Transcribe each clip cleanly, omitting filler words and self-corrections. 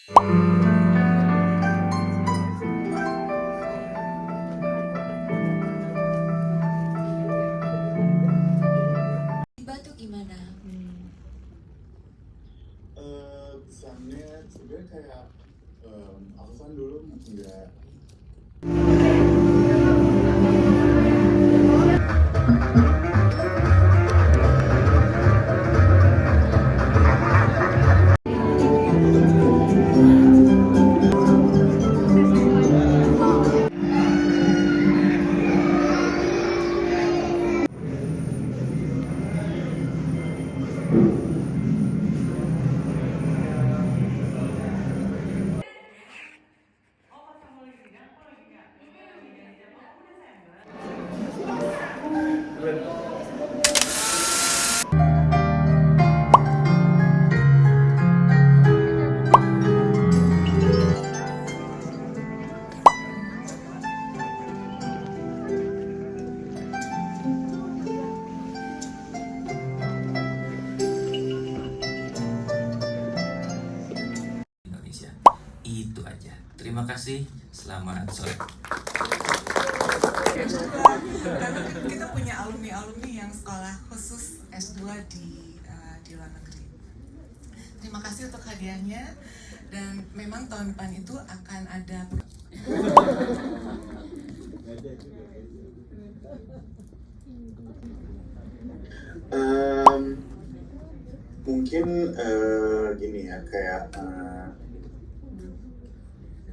Batu gimana? Kesannya sebenarnya kayak aku kan dulu nggak. Indonesia. Itu aja. Terima kasih. Selamat sore. Karena kita punya alumni-alumni yang sekolah khusus S2 di luar negeri. Terima kasih untuk hadiahnya, dan memang tahun depan itu akan ada Mungkin gini ya, kayak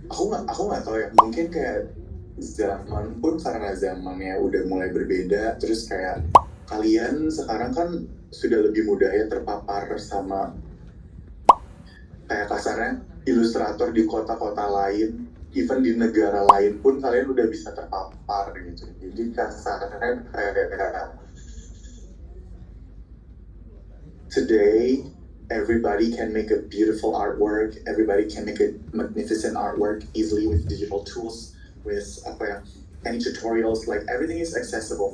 aku nggak tahu ya, mungkin kayak zaman pun karena zamannya udah mulai berbeda, terus kayak kalian sekarang kan sudah lebih mudah ya terpapar sama kayak kasarnya ilustrator di kota-kota lain, even di negara lain pun kalian udah bisa terpapar gitu. Jadi kasarnya kayak today everybody can make a beautiful artwork, everybody can make a magnificent artwork easily with digital tools, with any tutorials, like everything is accessible.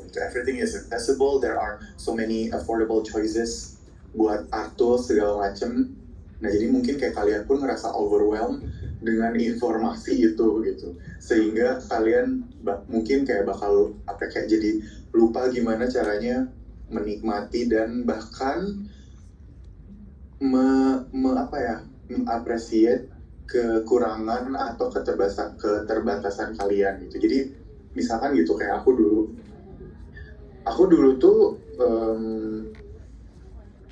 There are so many affordable choices buat art tools segala macem. Nah, jadi mungkin kayak kalian pun ngerasa overwhelmed dengan informasi itu gitu, sehingga kalian mungkin kayak bakal kayak jadi lupa gimana caranya menikmati dan bahkan mengapresiasi kekurangan atau keterbatasan kalian gitu. Jadi misalkan gitu, kayak aku dulu tuh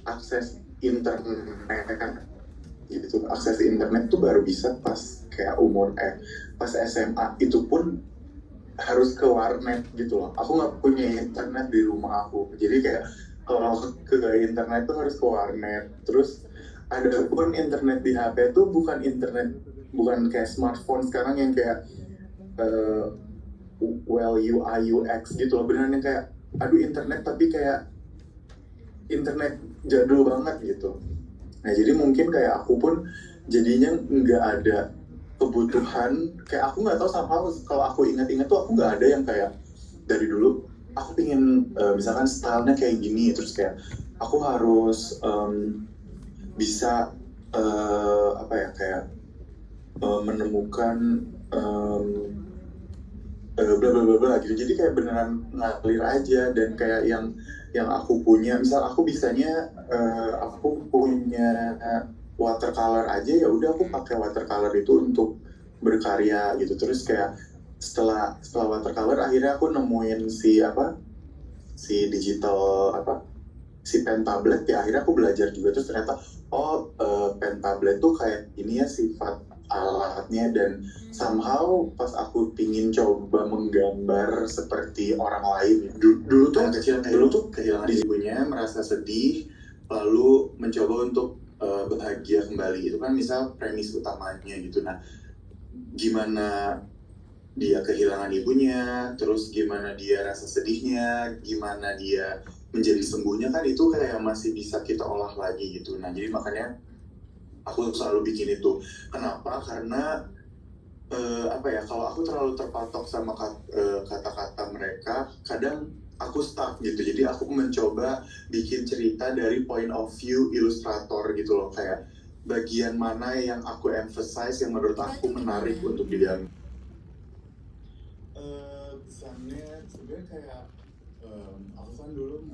akses internet tuh baru bisa pas kayak pas SMA, itu pun harus ke warnet gitu loh. Aku nggak punya internet di rumah aku, jadi kayak kalau ke internet tuh harus ke warnet. Terus ada pun internet di HP tuh bukan kayak smartphone sekarang yang kayak UI UX gitu loh, beneran yang kayak internet tapi kayak internet jadul banget gitu. Nah, jadi mungkin kayak aku pun jadinya nggak ada kebutuhan, kayak aku nggak tahu, sama kalau aku ingat-ingat tuh aku nggak ada yang kayak dari dulu aku pingin misalkan stylenya kayak gini, terus kayak aku harus bisa menemukan bla bla bla bla gitu. Jadi kayak beneran ngalir aja, dan kayak yang aku punya, misal aku bisanya aku punya watercolor aja, ya udah aku pakai watercolor itu untuk berkarya gitu. Terus kayak setelah watercolor akhirnya aku nemuin si digital si pen tablet ya, akhirnya aku belajar juga. Terus ternyata pen tablet tuh kayak ini ya sifat alatnya, dan somehow pas aku pingin coba menggambar seperti orang lain, dulu tuh kehilangan ibunya, merasa sedih, lalu mencoba untuk bahagia kembali, itu kan misal premis utamanya gitu. Nah, gimana dia kehilangan ibunya, terus gimana dia rasa sedihnya, gimana dia menjadi sembuhnya, kan itu kayak masih bisa kita olah lagi gitu. Nah, jadi makanya aku selalu bikin itu. Kenapa? Karena kalau aku terlalu terpatok sama kata-kata mereka, kadang aku stuck gitu. Jadi aku mencoba bikin cerita dari point of view ilustrator gitu loh, kayak bagian mana yang aku emphasize yang menurut aku menarik untuk diambil. Kesannya sebenarnya kayak aku kan dulu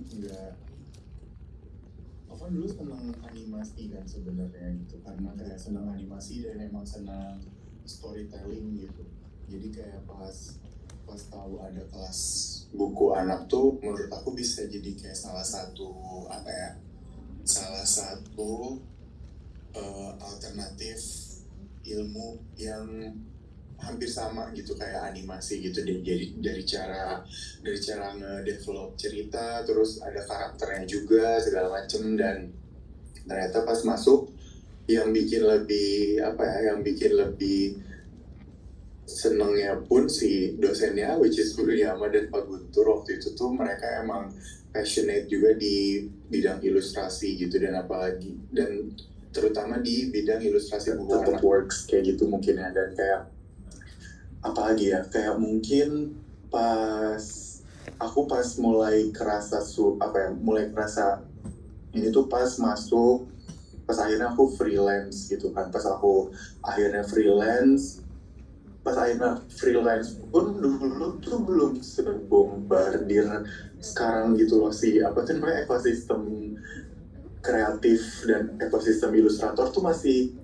senang animasi kan sebenarnya gitu, karena kayak senang animasi dan emang senang storytelling gitu. Jadi kayak pas tahu ada kelas buku anak tuh menurut aku bisa jadi kayak salah satu alternatif ilmu yang hampir sama gitu kayak animasi gitu. Jadi dari cara nge-develop cerita, terus ada karakternya juga segala macem, dan ternyata pas masuk yang bikin lebih senengnya pun si dosennya, which is Guru Yama dan Pak Guntur waktu itu tuh mereka emang passionate juga di bidang ilustrasi gitu, dan terutama di bidang ilustrasi buku anak works kayak gitu mungkin ya. Dan kayak apalagi ya, kayak mungkin pas mulai kerasa ini tuh pas akhirnya aku freelance gitu kan. Pas akhirnya freelance pun dulu tuh belum sebombardir sekarang gitu loh, ekosistem kreatif dan ekosistem ilustrator tuh masih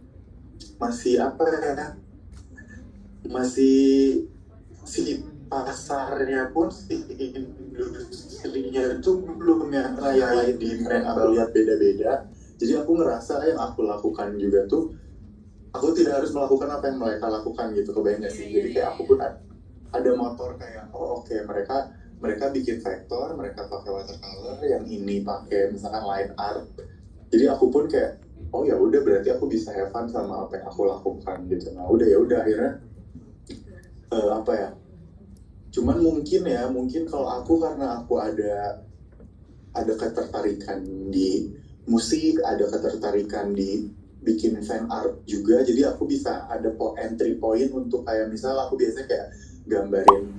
si pasarnya pun, si industrinya itu belum yang kayak di brand aku lihat beda-beda. Jadi aku ngerasa yang aku lakukan juga tuh, aku tidak harus melakukan apa yang mereka lakukan gitu, kebayang gak sih? Jadi kayak aku pun ada motor kayak, mereka bikin vektor, mereka pakai watercolor, yang ini pakai misalkan line art. Jadi aku pun kayak, oh ya udah, berarti aku bisa have fun sama apa yang aku lakukan gitu. Nah udah akhirnya cuman mungkin kalau aku, karena aku ada ketertarikan di musik, ada ketertarikan di bikin fan art juga, jadi aku bisa ada entry point untuk kayak misal aku biasanya kayak gambarin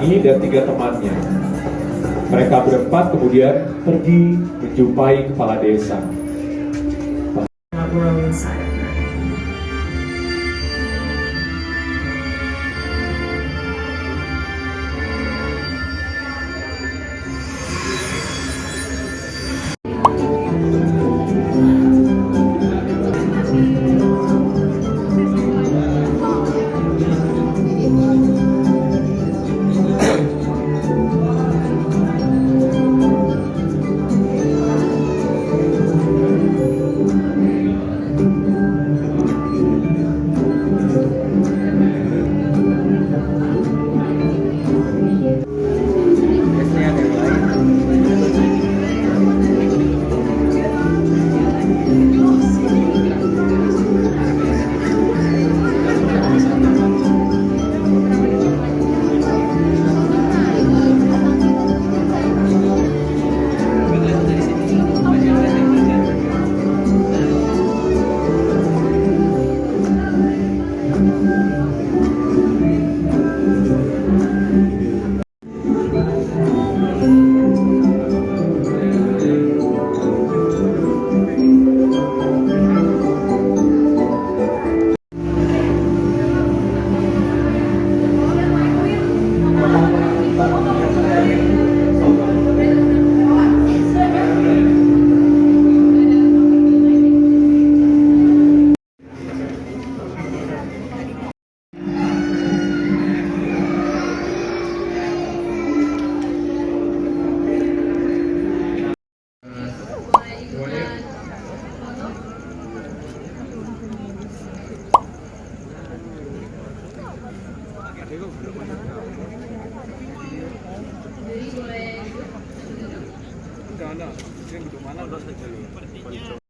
kami dan 3 temannya. Mereka berempat kemudian pergi menjumpai kepala desa. Grow inside of her. Enggak, dia duduk mana udah saja.